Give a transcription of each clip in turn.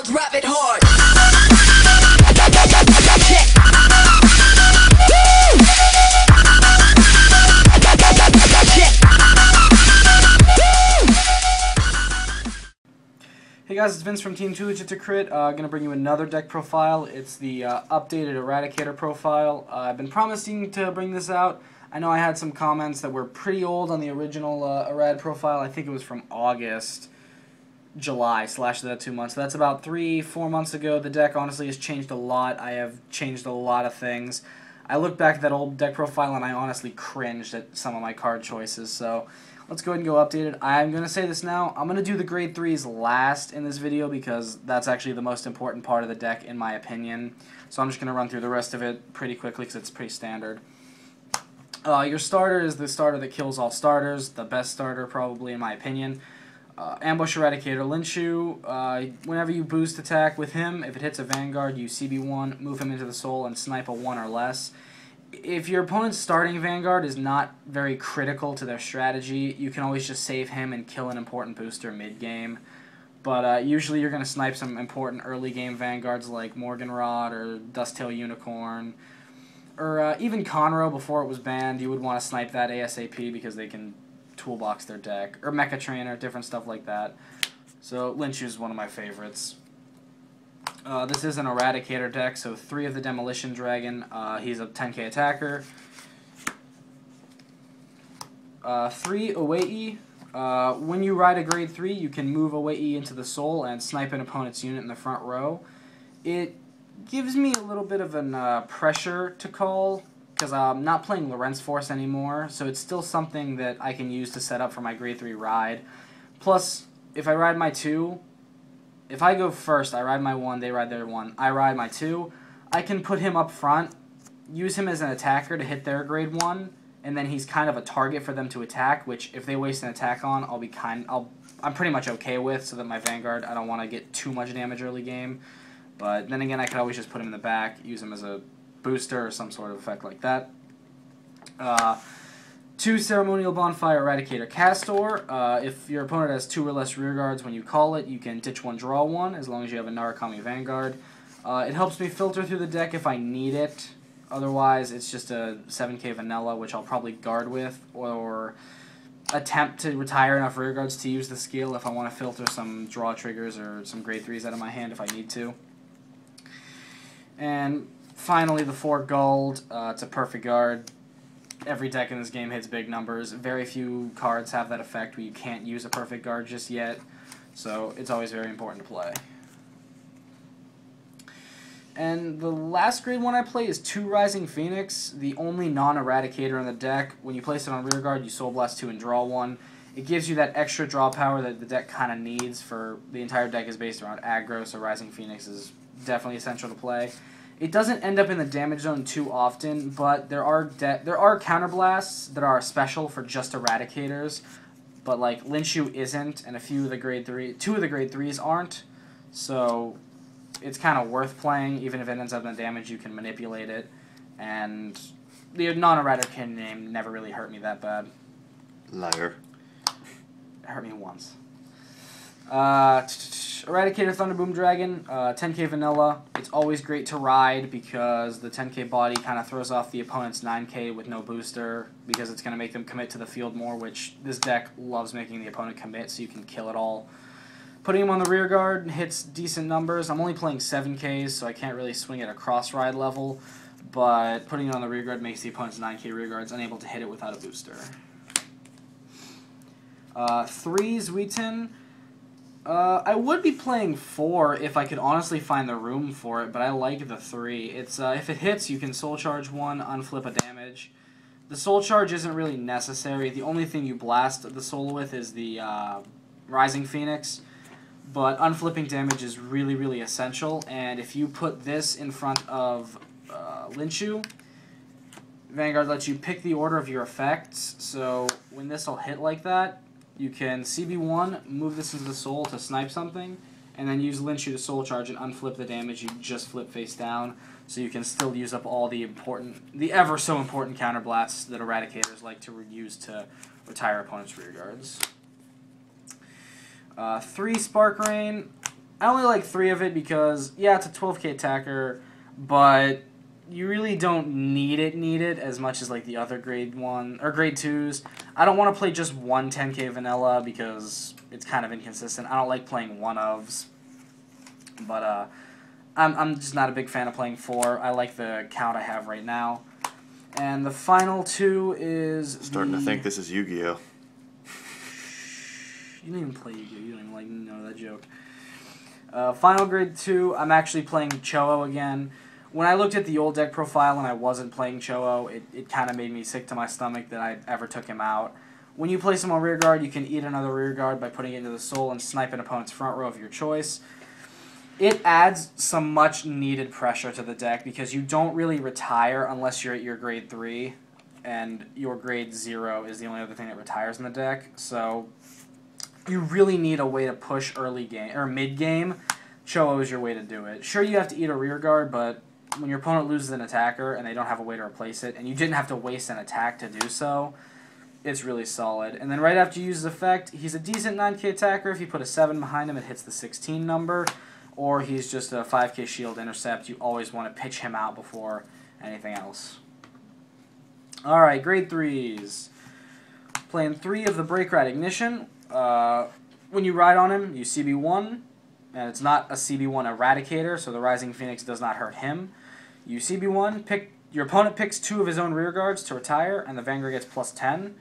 I'll drop it hard. Hey guys, it's Vince from Team 2 Legit to Crit. Gonna bring you another deck profile. It's the updated Eradicator profile. I've been promising to bring this out. I know I had some comments that were pretty old on the original Erad profile. I think it was from August, July, slash that 2 months. So that's about 3-4 months ago. The deck honestly has changed a lot. I have changed a lot of things. I look back at that old deck profile and I honestly cringed at some of my card choices. So let's go ahead and go update it. I'm going to say this now. I'm going to do the grade 3s last in this video because that's actually the most important part of the deck in my opinion. So I'm just going to run through the rest of it pretty quickly because it's pretty standard. Your starter is the starter that kills all starters. The best starter probably in my opinion. Ambush Eradicator Linshu. Whenever you boost attack with him, if it hits a Vanguard, you CB1, move him into the soul, and snipe a 1 or less. If your opponent's starting Vanguard is not very critical to their strategy, you can always just save him and kill an important booster mid-game. But usually you're going to snipe some important early-game Vanguards like Morganrod or Dusttail Unicorn. Or even Conroe before it was banned. You would want to snipe that ASAP because they can toolbox their deck. Or Mecha Trainer, different stuff like that. So Linshu is one of my favorites. This is an Eradicator deck, so 3 of the Demolition Dragon. He's a 10k attacker. 3 Awei. When you ride a grade 3, you can move Awei into the soul and snipe an opponent's unit in the front row. It gives me a little bit of an pressure to call, because I'm not playing Lorenz Force anymore, so it's still something that I can use to set up for my grade 3 ride. Plus, if I ride my 2... If I go first, I ride my 1, they ride their 1, I ride my 2, I can put him up front, use him as an attacker to hit their grade 1, and then he's kind of a target for them to attack, which if they waste an attack on, I'm pretty much okay with, so that my Vanguard, I don't want to get too much damage early game. But then again, I could always just put him in the back, use him as a booster or some sort of effect like that. 2 Ceremonial Bonfire Eradicator Castor. If your opponent has 2 or less rearguards when you call it, you can ditch 1, draw 1, as long as you have a Narukami Vanguard. It helps me filter through the deck if I need it. Otherwise, it's just a 7k vanilla, which I'll probably guard with, or attempt to retire enough rearguards to use the skill if I want to filter some draw triggers or some grade 3s out of my hand if I need to. And finally, the 4 Gold. It's a perfect guard. Every deck in this game hits big numbers. Very few cards have that effect where you can't use a perfect guard just yet, so it's always very important to play. And the last grade 1 I play is 2 Rising Phoenix, the only non-Eradicator in the deck. When you place it on rearguard, you Soul Blast 2 and draw 1. It gives you that extra draw power that the deck kind of needs. For the entire deck is based around aggro, so Rising Phoenix is definitely essential to play. It doesn't end up in the damage zone too often, but there are counterblasts that are special for just Eradicators, but like Linshu isn't, and 2 of the grade 3s aren't, so it's kind of worth playing. Even if it ends up in the damage, you can manipulate it, and the non-Eradicator name never really hurt me that bad. Liar. It hurt me once. Eradicator Thunderboom Dragon, 10k vanilla. It's always great to ride because the 10k body kind of throws off the opponent's 9k with no booster because it's going to make them commit to the field more, which this deck loves making the opponent commit so you can kill it all. Putting him on the rear guard hits decent numbers. I'm only playing 7ks, so I can't really swing at a cross ride level, but putting it on the rear guard makes the opponent's 9k rear guards unable to hit it without a booster. 3 Zuiten. I would be playing 4 if I could honestly find the room for it, but I like the 3. It's if it hits, you can Soul Charge 1, unflip a damage. The Soul Charge isn't really necessary. The only thing you blast the Soul with is the Rising Phoenix, but unflipping damage is really, really essential, and if you put this in front of Linshu, Vanguard lets you pick the order of your effects, so when this will hit like that, you can CB1, move this into the soul to snipe something, and then use Linshu to Soul Charge and unflip the damage you just flip face down, so you can still use up all the ever so important counterblasts that Eradicators like to use to retire opponents' rearguards. 3 Spark Rain. I only like 3 of it because, yeah, it's a 12k attacker, but you really don't need it as much as like the other grade 1 or grade 2s. I don't want to play just one 10k vanilla because it's kind of inconsistent. I don't like playing one-ofs, but I'm just not a big fan of playing 4. I like the count I have right now. And the final 2 is starting to think this is Yu-Gi-Oh. You don't even play Yu-Gi-Oh. You don't even like know that joke. Final grade 2, I'm actually playing Cho-Oh again. When I looked at the old deck profile and I wasn't playing Cho-Oh, it kind of made me sick to my stomach that I ever took him out. When you place him on rear guard, you can eat another rear guard by putting it into the soul and snipe an opponent's front row of your choice. It adds some much needed pressure to the deck because you don't really retire unless you're at your grade 3, and your grade 0 is the only other thing that retires in the deck. So you really need a way to push early game or mid game. Cho-Oh is your way to do it. Sure, you have to eat a rear guard, but when your opponent loses an attacker and they don't have a way to replace it, and you didn't have to waste an attack to do so, it's really solid. And then right after you use his effect, he's a decent 9k attacker. If you put a 7 behind him, it hits the 16 number. Or he's just a 5k shield intercept. You always want to pitch him out before anything else. Alright, grade 3s. Playing 3 of the Break Ride Ignition. When you ride on him, you CB1. And it's not a CB1 Eradicator, so the Rising Phoenix does not hurt him. You CB1, your opponent picks 2 of his own rear guards to retire, and the Vanguard gets plus 10.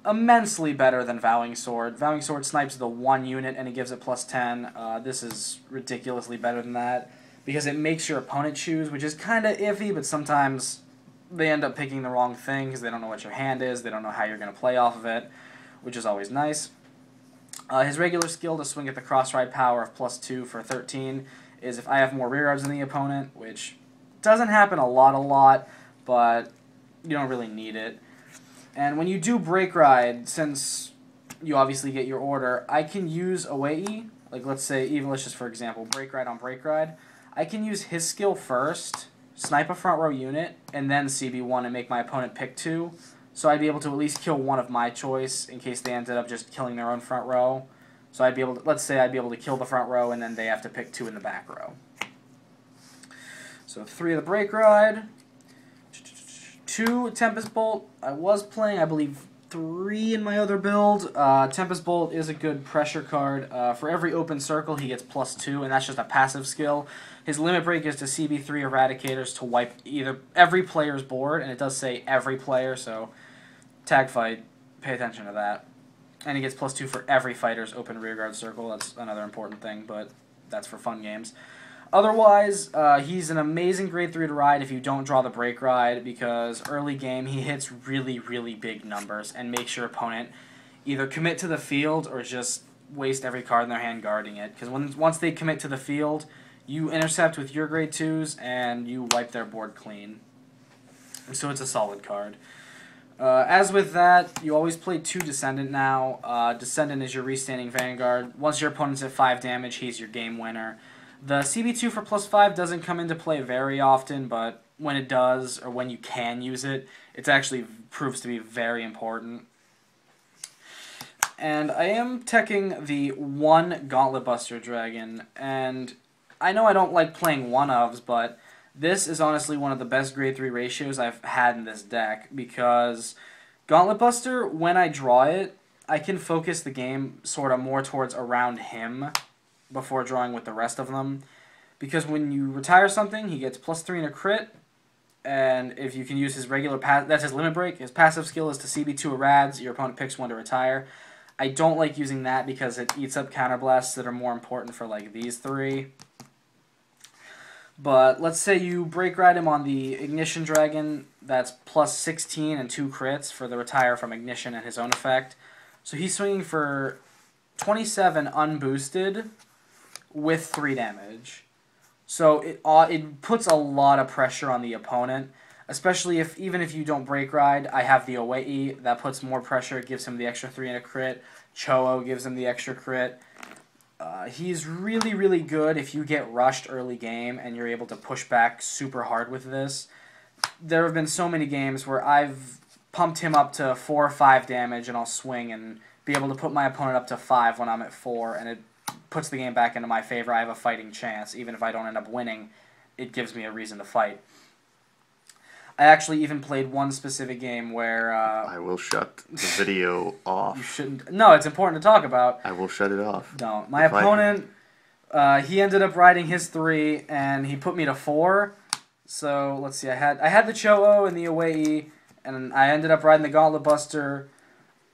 Immensely better than Vowing Sword. Vowing Sword snipes the 1 unit and it gives it plus 10. This is ridiculously better than that because it makes your opponent choose, which is kind of iffy, but sometimes they end up picking the wrong thing because they don't know what your hand is, they don't know how you're going to play off of it, which is always nice. His regular skill to swing at the cross-ride power of plus 2 for 13 is if I have more rear guards than the opponent, which doesn't happen a lot, but you don't really need it. And when you do Break Ride, since you obviously get your order, I can use Away, like let's say, even let's just for example, Break Ride on Break Ride. I can use his skill first, snipe a front row unit, and then CB1 and make my opponent pick 2. So I'd be able to at least kill one of my choice in case they ended up just killing their own front row. So I'd be able to, let's say I'd be able to kill the front row and then they have to pick 2 in the back row. So 3 of the Break Ride. 2 Tempest Bolt. I was playing, I believe, 3 in my other build. Tempest Bolt is a good pressure card. For every open circle, he gets plus 2, and that's just a passive skill. His limit break is to CB3 Eradicators to wipe either every player's board, and it does say every player, so tag fight, pay attention to that. And he gets plus 2 for every fighter's open rearguard circle. That's another important thing, but that's for fun games. Otherwise, he's an amazing grade 3 to ride if you don't draw the Break Ride, because early game he hits really, really big numbers and makes your opponent either commit to the field or just waste every card in their hand guarding it. Because once they commit to the field, you intercept with your grade 2s and you wipe their board clean. And so it's a solid card. As with that, you always play 2 Descendant now. Descendant is your restanding Vanguard. Once your opponent's at 5 damage, he's your game winner. The CB2 for plus 5 doesn't come into play very often, but when it does, or when you can use it, it actually proves to be very important. And I am teching the 1 Gauntlet Buster Dragon, and I know I don't like playing one-ofs, but this is honestly one of the best grade 3 ratios I've had in this deck, because Gauntlet Buster, when I draw it, I can focus the game sort of more towards around him before drawing with the rest of them. Because when you retire something, he gets plus 3 in a crit, and if you can use his regular that's his limit break. His passive skill is to CB2 Erads, your opponent picks 1 to retire. I don't like using that because it eats up counterblasts that are more important for like these 3. But let's say you Break Ride him on the Ignition Dragon, that's plus 16 and 2 crits for the retire from Ignition and his own effect. So he's swinging for 27 unboosted with 3 damage. So it puts a lot of pressure on the opponent, especially even if you don't Break Ride. I have the Away, that puts more pressure, it gives him the extra 3 in a crit. Cho-Oh gives him the extra crit. He's really, really good if you get rushed early game and you're able to push back super hard with this. There have been so many games where I've pumped him up to 4 or 5 damage and I'll swing and be able to put my opponent up to 5 when I'm at 4, and it puts the game back into my favor. I have a fighting chance. Even if I don't end up winning, it gives me a reason to fight. I actually even played one specific game where... I will shut the video off. You shouldn't... No, it's important to talk about. I will shut it off. Don't. My opponent, he ended up riding his 3, and he put me to 4. So, let's see. I had the Cho-Oh and the Away, and I ended up riding the Gauntlet Buster.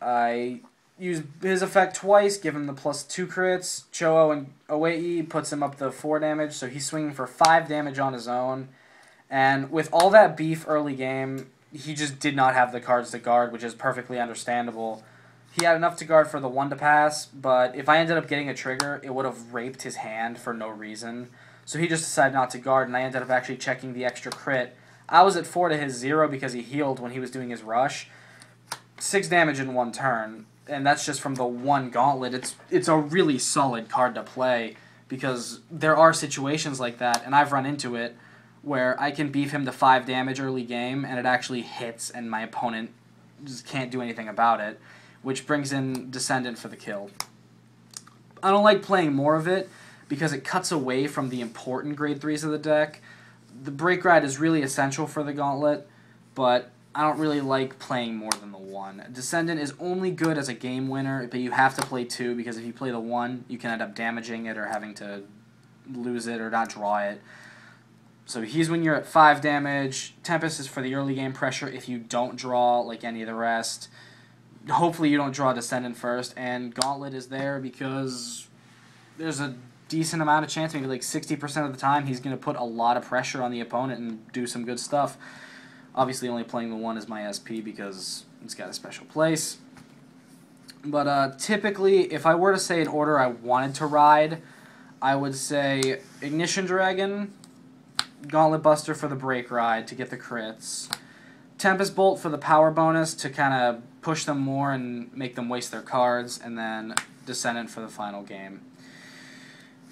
I used his effect twice, give him the +2 crits. Cho-Oh and Away puts him up to 4 damage, so he's swinging for 5 damage on his own. And with all that beef early game, he just did not have the cards to guard, which is perfectly understandable. He had enough to guard for the 1 to pass, but if I ended up getting a trigger, it would have raped his hand for no reason. So he just decided not to guard, and I ended up actually checking the extra crit. I was at 4 to his 0 because he healed when he was doing his rush. 6 damage in 1 turn, and that's just from the 1 gauntlet. It's a really solid card to play because there are situations like that, and I've run into it, where I can beef him to 5 damage early game, and it actually hits, and my opponent just can't do anything about it, which brings in Descendant for the kill. I don't like playing more of it, because it cuts away from the important grade 3s of the deck. The Break Ride is really essential for the Gauntlet, but I don't really like playing more than the 1. Descendant is only good as a game winner, but you have to play 2, because if you play the 1, you can end up damaging it or having to lose it or not draw it. So he's when you're at 5 damage. Tempest is for the early game pressure if you don't draw like any of the rest. Hopefully you don't draw Descendant first. And Gauntlet is there because there's a decent amount of chance, maybe like 60% of the time, he's going to put a lot of pressure on the opponent and do some good stuff. Obviously only playing the 1 is my SP because it's got a special place. But typically, if I were to say an order I wanted to ride, I would say Ignition Dragon, Gauntlet Buster for the Break Ride to get the crits, Tempest Bolt for the power bonus to kind of push them more and make them waste their cards, and then Descendant for the final game.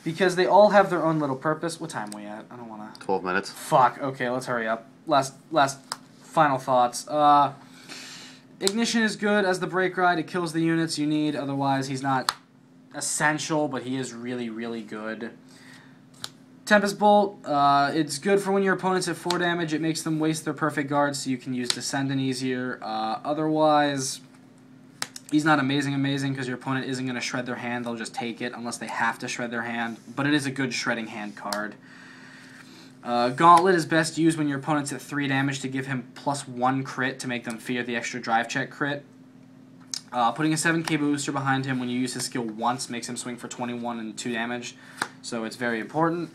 Because they all have their own little purpose. What time are we at? I don't want to... 12 minutes. Fuck. Okay, let's hurry up. Last final thoughts. Ignition is good as the Break Ride. It kills the units you need. Otherwise, he's not essential, but he is really, really good. Tempest Bolt, it's good for when your opponent's at 4 damage. It makes them waste their perfect guards so you can use Descendant easier. Otherwise, he's not amazing because your opponent isn't going to shred their hand. They'll just take it unless they have to shred their hand. But it is a good shredding hand card. Gauntlet is best used when your opponent's at 3 damage to give him +1 crit to make them fear the extra drive check crit. Putting a 7k booster behind him when you use his skill once makes him swing for 21 and 2 damage. So it's very important.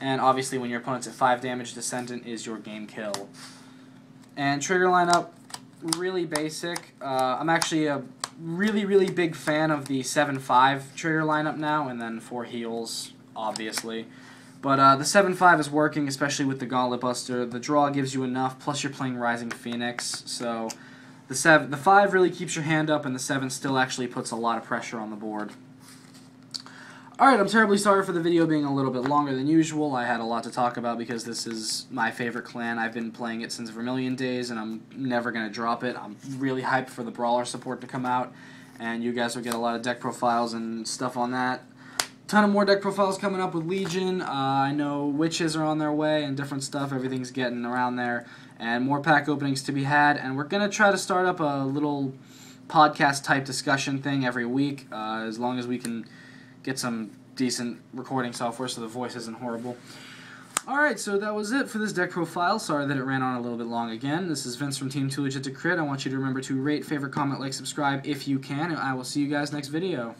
And obviously when your opponent's at 5 damage, Descendant is your game kill. And trigger lineup, really basic. I'm actually a really, really big fan of the 7-5 trigger lineup now, and then 4 heals, obviously. But the 7-5 is working, especially with the Gauntlet Buster. The draw gives you enough, plus you're playing Rising Phoenix, so the 5 really keeps your hand up, and the 7 still actually puts a lot of pressure on the board. Alright, I'm terribly sorry for the video being a little bit longer than usual. I had a lot to talk about because this is my favorite clan. I've been playing it since Vermilion days, and I'm never going to drop it. I'm really hyped for the Brawler support to come out, and you guys will get a lot of deck profiles and stuff on that. Ton of more deck profiles coming up with Legion. I know Witches are on their way and different stuff. Everything's getting around there. And more pack openings to be had. And we're going to try to start up a little podcast-type discussion thing every week, as long as we can get some decent recording software so the voice isn't horrible. Alright, so that was it for this deck profile. Sorry that it ran on a little bit long again. This is Vince from Team 2 Legit to Crit. I want you to remember to rate, favorite, comment, like, subscribe if you can, and I will see you guys next video.